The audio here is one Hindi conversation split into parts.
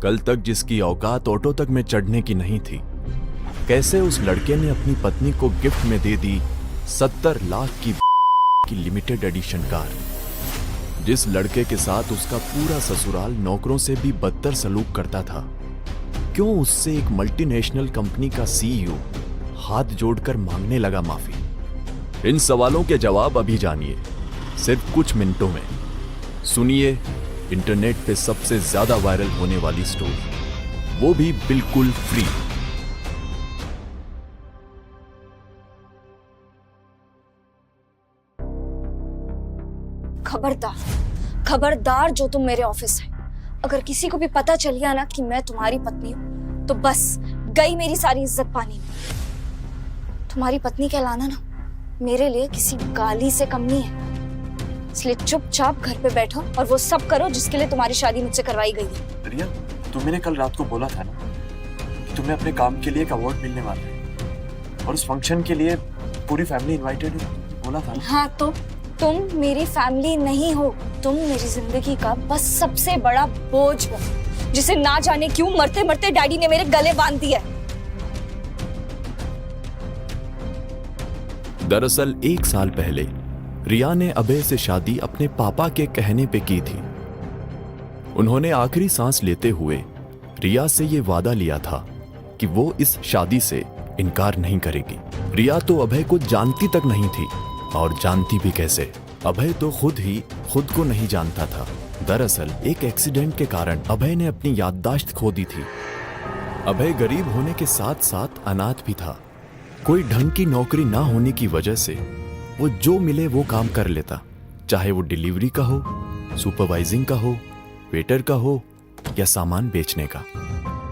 कल तक जिसकी औकात ऑटो तक में चढ़ने की नहीं थी, कैसे उस लड़के ने अपनी पत्नी को गिफ्ट में दे दी 70 लाख की लिमिटेड एडिशन कार। जिस लड़के के साथ उसका पूरा ससुराल नौकरों से भी बदतर सलूक करता था, क्यों उससे एक मल्टीनेशनल कंपनी का सीईओ हाथ जोड़कर मांगने लगा माफी? इन सवालों के जवाब अभी जानिए, सिर्फ कुछ मिनटों में। सुनिए इंटरनेट पे सबसे ज्यादा वायरल होने वाली स्टोरी, वो भी बिल्कुल फ्री। खबरदार, खबरदार जो तुम मेरे ऑफिस है। अगर किसी को भी पता चल गया ना कि मैं तुम्हारी पत्नी हूं, तो बस गई मेरी सारी इज्जत पानी में। तुम्हारी पत्नी कहलाना ना मेरे लिए किसी गाली से कम नहीं है। इसलिए चुपचाप घर पे बैठो और वो सब करो जिसके लिए तुम्हारी शादी मुझसे करवाई गई है। रिया, तुमने कल रात को बोला था ना कि तुम्हें अपने काम के लिए एक अवार्ड मिलने वाला है और उस फंक्शन के लिए पूरी फैमिली इनवाइटेड है, बोला था ना? हाँ, तो तुम मेरी फैमिली नहीं हो, तुम मेरी जिंदगी का बस सबसे बड़ा बोझ हो, जिसे ना जाने क्यों मरते मरते डैडी ने मेरे गले बांध दिया। दरअसल 1 साल पहले रिया ने अभय से शादी अपने पापा के कहने पे की थी। उन्होंने आखिरी सांस लेते हुए रिया से ये वादा लिया था कि वो इस शादी से इनकार नहीं करेगी। रिया तो अभय को जानती तक नहीं थी, और जानती भी कैसे? अभय तो खुद ही खुद को नहीं जानता था। दरअसल एक एक्सीडेंट के कारण अभय ने अपनी याददाश्त खो दी थी। अभय गरीब होने के साथ साथ अनाथ भी था। कोई ढंग की नौकरी ना होने की वजह से वो जो मिले वो काम कर लेता, चाहे वो डिलीवरी का हो, सुपरवाइजिंग का हो, वेटर का हो या सामान बेचने का।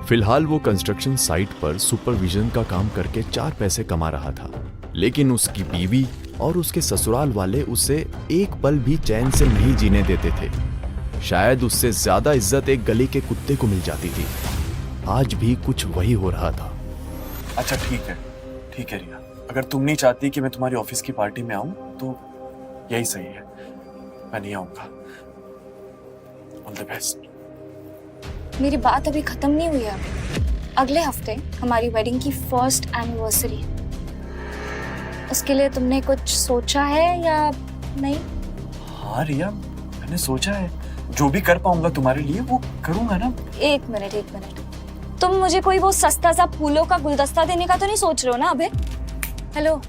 फिलहाल वो कंस्ट्रक्शन साइट पर सुपरविजन का काम करके 4 पैसे कमा रहा था, लेकिन उसकी बीवी और उसके ससुराल वाले उसे एक पल भी चैन से नहीं जीने देते थे। शायद उससे ज्यादा इज्जत एक गली के कुत्ते को मिल जाती थी। आज भी कुछ वही हो रहा था। अच्छा ठीक है रिया, अगर तुम नहीं चाहती कि मैं तुम्हारी ऑफिस की पार्टी में आऊं तो यही सही है, मैं नहीं आऊंगा। All the best. मेरी बात अभी खत्म नहीं हुई है। अगले हफ्ते हमारी वेडिंग की 1st एनिवर्सरी है। उसके लिए तुमने कुछ सोचा है या नहीं? हाँ रिया, मैंने सोचा है, जो भी कर पाऊंगा तुम्हारे लिए वो करूंगा ना। एक मिनट, तुम मुझे कोई वो सस्ता सा फूलों का गुलदस्ता देने का तो नहीं सोच रहे हो ना अबे? हेलो,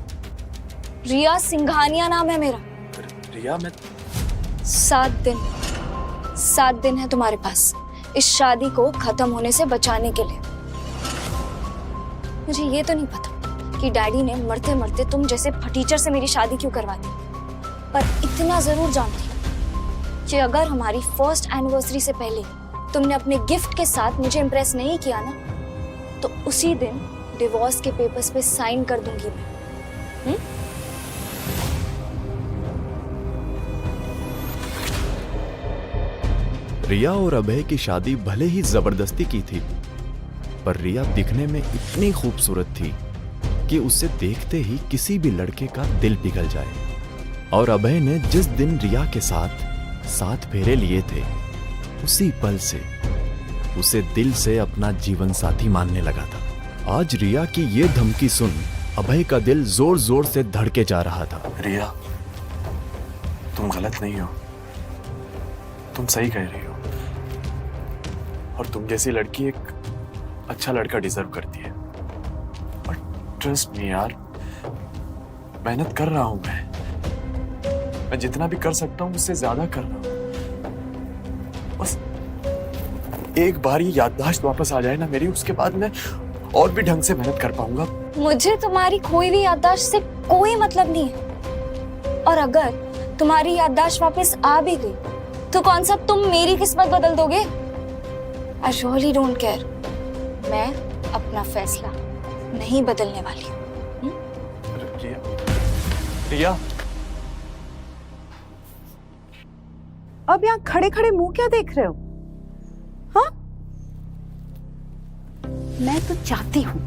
रिया सिंघानिया नाम है मेरा। रिया, मैं 7 दिन है तुम्हारे पास इस शादी को खत्म होने से बचाने के लिए। मुझे ये तो नहीं पता कि डैडी ने मरते मरते तुम जैसे फटीचर से मेरी शादी क्यों करवा दी, पर इतना जरूर जानती हूँ कि अगर हमारी 1st एनिवर्सरी से पहले तुमने अपने गिफ्ट के साथ मुझे इम्प्रेस नहीं किया ना, तो उसी दिन डिवोर्स के पेपर्स पे साइन कर दूंगी मैं। रिया और अभय की शादी भले ही जबरदस्ती की थी, पर रिया दिखने में इतनी खूबसूरत थी कि उसे देखते ही किसी भी लड़के का दिल पिघल जाए। और अभय ने जिस दिन रिया के साथ 7 फेरे लिए थे, उसी पल से उसे दिल से अपना जीवन साथी मानने लगा था। आज रिया की ये धमकी सुन अभय का दिल जोर जोर से धड़के जा रहा था। रिया, तुम गलत नहीं हो, तुम सही कह रही हो, और तुम जैसी लड़की एक अच्छा लड़का डिजर्व करती है। और ट्रस्ट मी यार, मेहनत कर रहा हूं मैं जितना भी कर सकता हूं उससे ज्यादा कर रहा हूं। बस एक बार ये याददाश्त वापस आ जाए ना मेरी, उसके बाद मैं और भी ढंग से मेहनत कर पाऊंगा। मुझे तुम्हारी खोई हुई याददाश्त से कोई मतलब नहीं है, और अगर तुम्हारी याददाश्त वापस आ भी गई तो कौन सा तुम मेरी किस्मत बदल दोगे? I really don't care. मैं अपना फैसला नहीं बदलने वाली हूँ। रिया, अब यहाँ खड़े खड़े मुंह क्या देख रहे हो? हाँ, मैं तो चाहती हूँ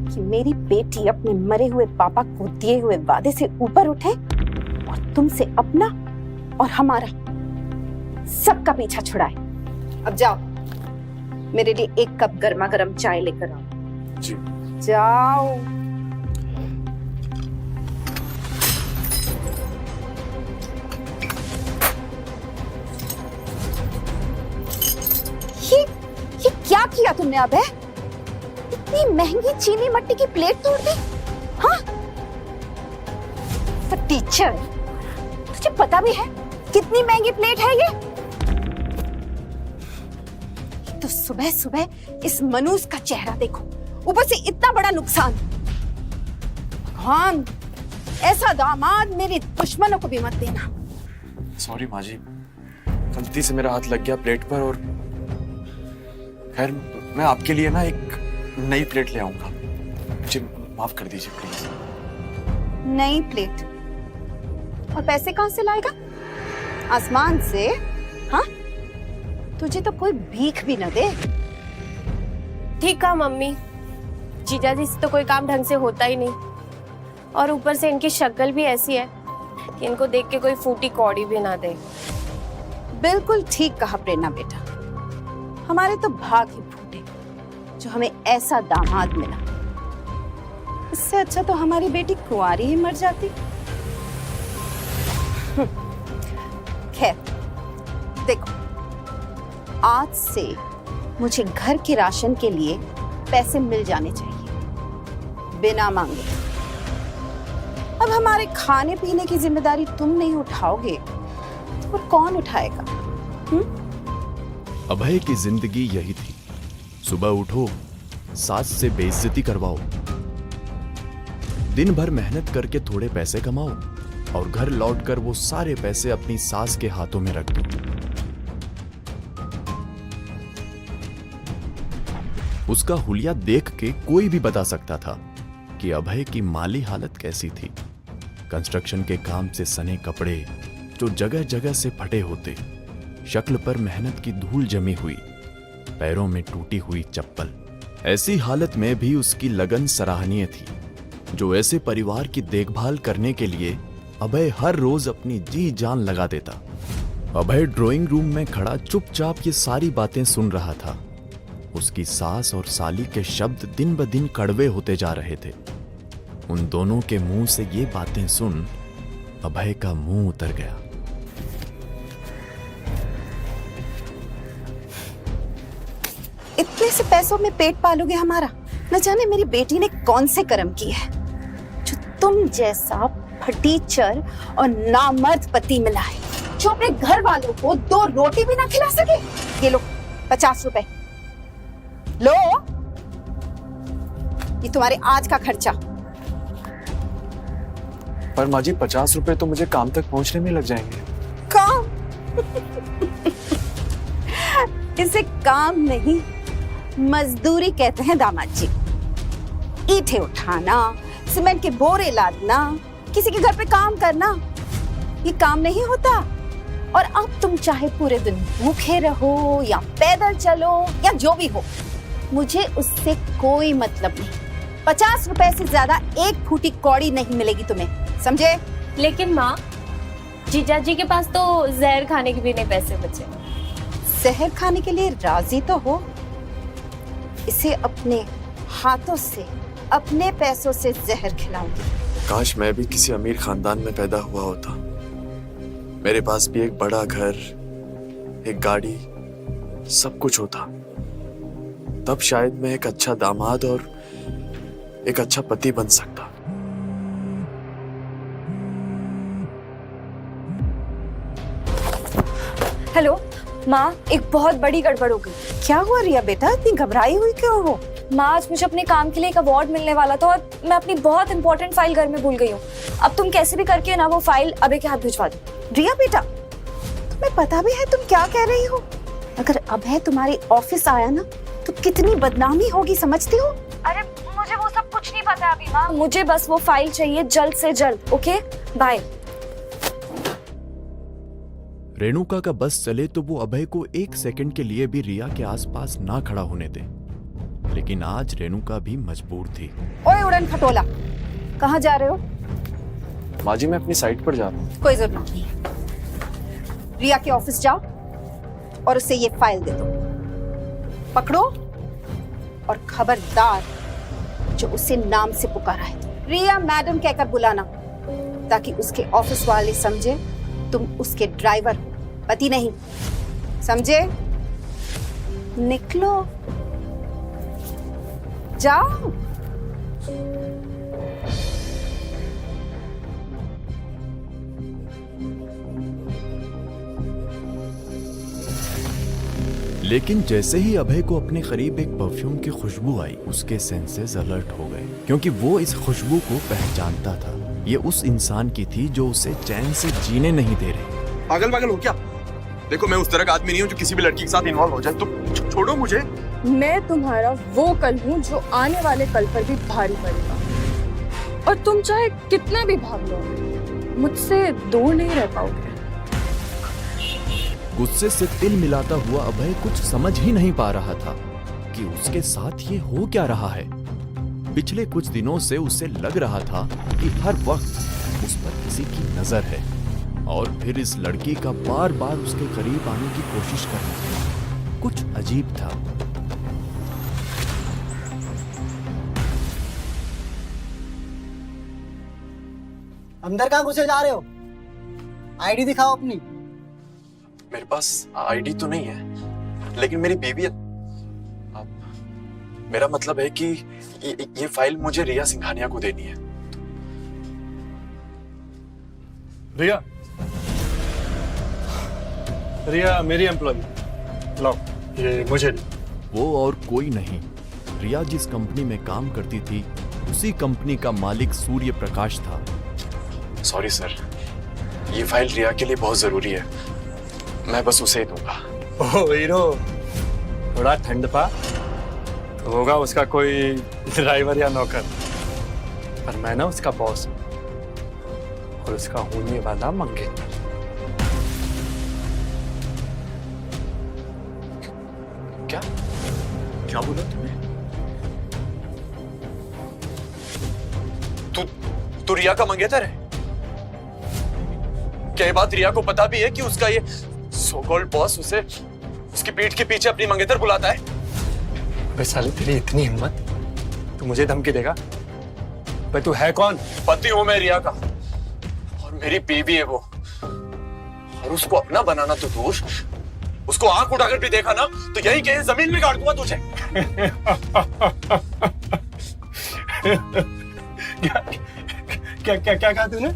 कि मेरी बेटी अपने मरे हुए पापा को दिए हुए वादे से ऊपर उठे और तुमसे अपना और हमारा सबका पीछा छुड़ाए। अब जाओ। मेरे लिए एक कप गर्मा गर्म चाय लेकर आओ। जी। जाओ। ये क्या किया तुमने अब है? इतनी महंगी चीनी मट्टी की प्लेट तोड़ दी? हाँ? टीचर, तुझे पता भी है कितनी महंगी प्लेट है ये? तो सुबह सुबह इस मनूस का चेहरा देखो, ऊपर से इतना बड़ा नुकसान। भगवान, ऐसा दामाद मेरे दुश्मनों को भी मत देना। सॉरी माँ जी, गलती से मेरा हाथ लग गया प्लेट पर। और खैर, मैं आपके लिए ना एक नई प्लेट ले आऊंगा। मुझे माफ कर दीजिए प्लीज। नई प्लेट? और पैसे कहां से लाएगा? आसमान से? हाँ? तुझे तो कोई भीख भी न दे। ठीक कहा मम्मी, जीजा जी से तो कोई काम ढंग से होता ही नहीं, और ऊपर से इनकी शक्ल भी ऐसी है कि इनको देख के कोई फूटी कौड़ी भी ना दे। बिल्कुल ठीक कहा प्रेरणा बेटा, हमारे तो भाग ही फूटे जो हमें ऐसा दामाद मिला। इससे अच्छा तो हमारी बेटी कुंवारी ही मर जाती। खैर देखो, आज से मुझे घर के राशन के लिए पैसे मिल जाने चाहिए बिना मांगे। अब हमारे खाने पीने की जिम्मेदारी तुम नहीं उठाओगे तो और कौन उठाएगा? अभय की जिंदगी यही थी। सुबह उठो, सास से बेइज्जती करवाओ, दिन भर मेहनत करके थोड़े पैसे कमाओ और घर लौटकर वो सारे पैसे अपनी सास के हाथों में रख दो। उसका हुलिया देख के कोई भी बता सकता था कि अभय की माली हालत कैसी थी। कंस्ट्रक्शन के काम से सने कपड़े जो जगह जगह से फटे होते, शक्ल पर मेहनत की धूल जमी हुई, पैरों में टूटी हुई चप्पल। ऐसी हालत में भी उसकी लगन सराहनीय थी, जो ऐसे परिवार की देखभाल करने के लिए अभय हर रोज अपनी जी जान लगा देता। अभय ड्राइंग रूम में खड़ा चुपचाप ये सारी बातें सुन रहा था। उसकी सास और साली के शब्द दिन ब दिन कड़वे होते जा रहे थे। उन दोनों के मुंह से ये बातें सुन अभय का मुंह उतर गया। इतने से पैसों में पेट पालोगे हमारा? न जाने मेरी बेटी ने कौन से कर्म किए हैं जो तुम जैसा फटीचर और नामर्द पति मिला है, जो अपने घर वालों को 2 रोटी भी ना खिला सके। ये लो 50 रुपए लो, ये तुम्हारे आज का खर्चा। पर माँ जी, 50 रुपए तो मुझे काम तक पहुंचने में लग जाएंगे। काम? इसे काम नहीं, मजदूरी कहते हैं दामाद जी। ईंटें उठाना, सीमेंट के बोरे लादना, किसी के घर पे काम करना, ये काम नहीं होता। और अब तुम चाहे पूरे दिन भूखे रहो या पैदल चलो या जो भी हो, मुझे उससे कोई मतलब नहीं। 50 रुपए से ज्यादा एक फूटी कौड़ी नहीं मिलेगी तुम्हें, समझे? लेकिन माँ, जीजा जी के पास तो जहर खाने के भी नहीं पैसे बचे। जहर खाने के लिए राजी तो हो। इसे अपने हाथों से, अपने पैसों से जहर खिलाऊंगी। काश मैं भी किसी अमीर खानदान में पैदा हुआ होता। मेरे पास भी एक बड़ा घर, एक गाड़ी, सब कुछ होता। तब शायद मैं एक अच्छा दामाद और एक अच्छा पति बन सकता। हेलो माँ, एक बहुत बड़ी गड़बड़ हो गई। क्या हुआ रिया बेटा, इतनी घबराई हुई क्यों हो? माँ, आज मुझे अपने काम के लिए एक अवार्ड मिलने वाला था और मैं अपनी बहुत इंपॉर्टेंट फाइल घर में भूल गई हूँ। अब तुम कैसे भी करके ना वो फाइल अभय के हाथ भिजवा दो। रिया बेटा, तुम्हें पता भी है तुम क्या कह रही हो? अगर अभय तुम्हारे ऑफिस आया ना तो कितनी बदनामी होगी, समझती हो? अरे मुझे वो सब कुछ नहीं पता अभी माँ, मुझे बस वो फाइल चाहिए जल्द से जल्द। Okay, bye. रेणुका का बस चले तो वो अभय को 1 सेकंड के लिए भी रिया के आसपास ना खड़ा होने दे। लेकिन आज रेणुका भी मजबूर थी। ओए उड़न खटोला, कहाँ जा रहे हो? माँ जी, मैं अपनी साइट पर जा रहा हूँ। कोई जरूरत नहीं। रिया के ऑफिस जाओ और उसे ये फाइल दे दो। पकड़ो और खबरदार जो उसे नाम से पुकारा है रिया मैडम कहकर बुलाना, ताकि उसके ऑफिस वाले समझे तुम उसके ड्राइवर हो, पति नहीं। समझे? निकलो, जाओ। लेकिन जैसे ही अभय को अपने करीब एक परफ्यूम की खुशबू आई, उसके सेंसेस अलर्ट हो गए, क्योंकि वो इस खुशबू को पहचानता था। ये उस इंसान की थी जो उसे चैन से जीने नहीं दे रही। पागल पागल हो क्या? देखो, मैं उस तरह का आदमी नहीं हूँ जो किसी भी लड़की के साथ इन्वॉल्व हो जाए। तुम छोड़ो मुझे। मैं तुम्हारा वो कल हूँ जो आने वाले कल पर भी भारी पड़ेगा, और तुम चाहे कितना भी भाग लो, मुझसे दूर नहीं रह पाओगे। गुस्से से तिल मिलाता हुआ अभय कुछ समझ ही नहीं पा रहा था कि उसके साथ ये हो क्या रहा है। पिछले कुछ दिनों से उसे लग रहा था कि हर वक्त उस पर किसी की नजर है, और फिर इस लड़की का बार बार उसके करीब आने की कोशिश करना कुछ अजीब था। अंदर कहाँ घुसे जा रहे हो? आईडी दिखाओ अपनी। मेरे पास आईडी तो नहीं है, लेकिन मेरी बीवी है। मेरा मतलब है कि ये फाइल मुझे रिया सिंघानिया को देनी है। रिया, रिया मेरी एम्प्लॉय, लाओ ये मुझे दे। वो और कोई नहीं, रिया जिस कंपनी में काम करती थी उसी कंपनी का मालिक सूर्य प्रकाश था। सॉरी सर, ये फाइल रिया के लिए बहुत जरूरी है, मैं बस उसे ही दूंगा। ओह हीरो, थोड़ा ठंड पा तो होगा उसका कोई ड्राइवर या नौकर, पर मैं ना उसका बॉस हूँ और उसका होने वाला मंगेतर। क्या क्या बोला तुमने? तू रिया का मंगेतर है? क्या ये बात रिया को पता भी है कि उसका ये सो कॉल्ड बॉस उसे उसकी पीठ के पीछे अपनी मंगेतर बुलाता है? बे साले, तेरी इतनी हिम्मत, तू मुझे धमकी देगा? बे तू है कौन? पति हूं मैं रिया का, और मेरी बीवी है वो, और उसको अपना बनाना तो दूर, उसको आंख उठाकर भी देखा ना तो यही कहीं जमीन में गाड़ दूंगा तुझे। क्या क्या क्या कहा तूने?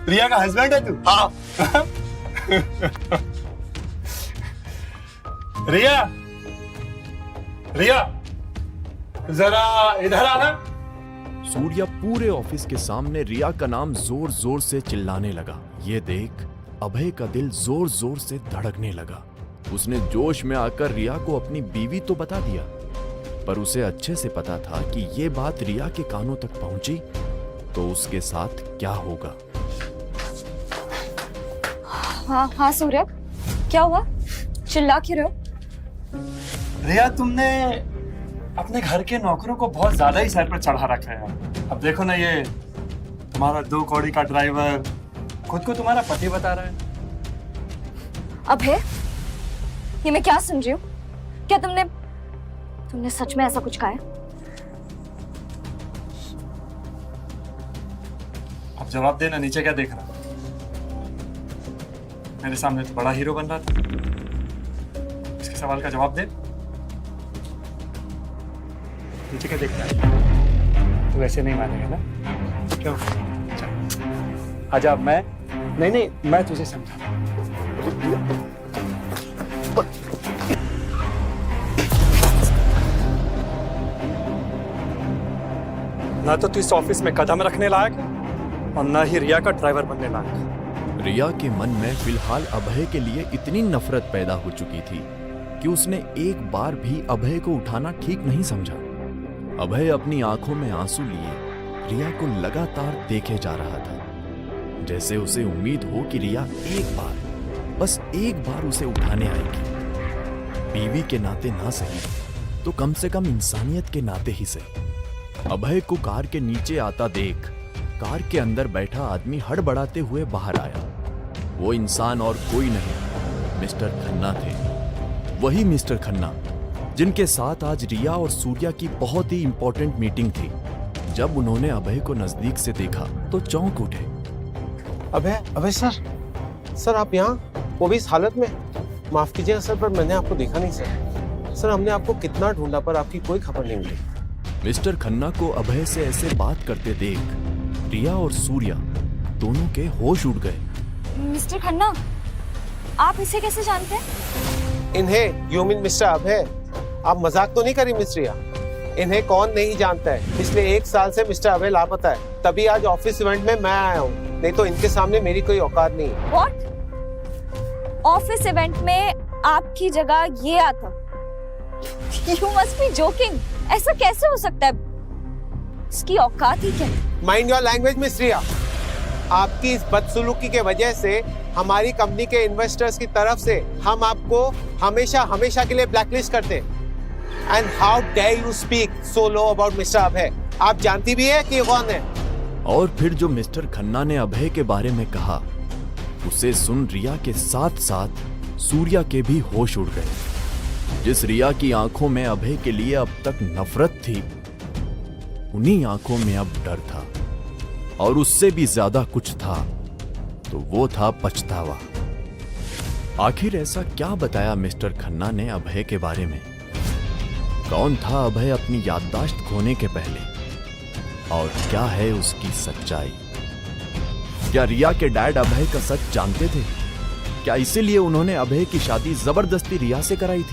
रिया का हस्बैंड है तू? हाँ। रिया, रिया जरा इधर आना। सूर्या पूरे ऑफिस के सामने रिया का नाम जोर जोर से चिल्लाने लगा। ये देख अभय का दिल जोर जोर से धड़कने लगा। उसने जोश में आकर रिया को अपनी बीवी तो बता दिया, पर उसे अच्छे से पता था कि ये बात रिया के कानों तक पहुंची तो उसके साथ क्या होगा। हाँ हाँ सूर्य, क्या हुआ? चिल्ला क्यों रहे हो? रिया, तुमने अपने घर के नौकरों को बहुत ज्यादा ही सर पर चढ़ा रखा है। अब देखो ना, ये तुम्हारा 2 कौड़ी का ड्राइवर खुद को तुम्हारा पति बता रहा है। अभय, ये मैं क्या सुन रही हूँ? क्या तुमने सच में ऐसा कुछ कहा है? अब जवाब देना, नीचे क्या देख रहा? मेरे सामने तो बड़ा हीरो बन रहा था, इसके सवाल का जवाब दे। नीचे क्या देख रहा है? तू ऐसे नहीं मानेगा ना? क्यों? आजा, मैं नहीं, मैं तुझे समझा। ना तो तू इस ऑफिस में कदम रखने लायक और ना ही रिया का ड्राइवर बनने लायक। रिया के मन में फिलहाल अभय के लिए इतनी नफरत पैदा हो चुकी थी कि उसने एक बार भी अभय को उठाना ठीक नहीं समझा। अभय अपनी आंखों में आंसू लिए रिया को लगातार देखे जा रहा था, जैसे उसे उम्मीद हो कि रिया एक बार, बस एक बार उसे उठाने आएगी। बीवी के नाते ना सही तो कम से कम इंसानियत के नाते ही सही। अभय को कार के नीचे आता देख कार के अंदर बैठा आदमी हड़बड़ाते हुए बाहर आया। वो इंसान और कोई नहीं, मिस्टर खन्ना थे। वही मिस्टर खन्ना जिनके साथ आज रिया और सूर्या की बहुत ही इंपॉर्टेंट मीटिंग थी। जब उन्होंने अभय को नजदीक से देखा तो चौंक उठे। अभय अभय सर आप यहाँ, वो भी इस हालत में? माफ कीजिएगा सर, पर मैंने आपको देखा नहीं सर। हमने आपको कितना ढूंढा पर आपकी कोई खबर नहीं मिली। मिस्टर खन्ना को अभय से ऐसे बात करते देख रिया और सूर्या दोनों के होश उड़ गए। मिस्टर खन्ना, आप इसे कैसे जानते हैं? इन्हें यू मीन मिस्टर अभय? आप मजाक तो नहीं करी मिस रिया? इन्हें कौन नहीं जानता है? पिछले 1 साल से मिस्टर अभय लापता है, तभी आज ऑफिस इवेंट में मैं आया हूँ, नहीं तो इनके सामने मेरी कोई औकात नहीं है। What? ऑफिस इवेंट में आपकी जगह ये आता? You must be joking. ऐसा कैसे हो सकता है? इसकी औकात ही क्या है? माइंड योर लैंग्वेज मिस रिया। आपकी इस बदसलूकी के वजह से हमारी कंपनी के इन्वेस्टर्स की तरफ से हम आपको हमेशा हमेशा के लिए ब्लैकलिस्ट करते हैं। And how dare you speak so low about mister Abhay? आप जानती भी है कि ये कौन है? और फिर जो मिस्टर खन्ना ने अभय के बारे में कहा, उसे सुन रिया के साथ साथ सूर्या के भी होश उड़ गए। जिस रिया की आंखों में अभय के लिए अब तक नफरत थी, उन्हीं आंखों में अब डर था, और उससे भी ज्यादा कुछ था, तो वो था पछतावा। आखिर ऐसा क्या बताया मिस्टर खन्ना ने अभय के बारे में? कौन था अभय अपनी याददाश्त खोने के पहले, और क्या है उसकी सच्चाई? क्या रिया के डैड अभय का सच जानते थे? क्या इसीलिए उन्होंने अभय की शादी जबरदस्ती रिया से कराई थी?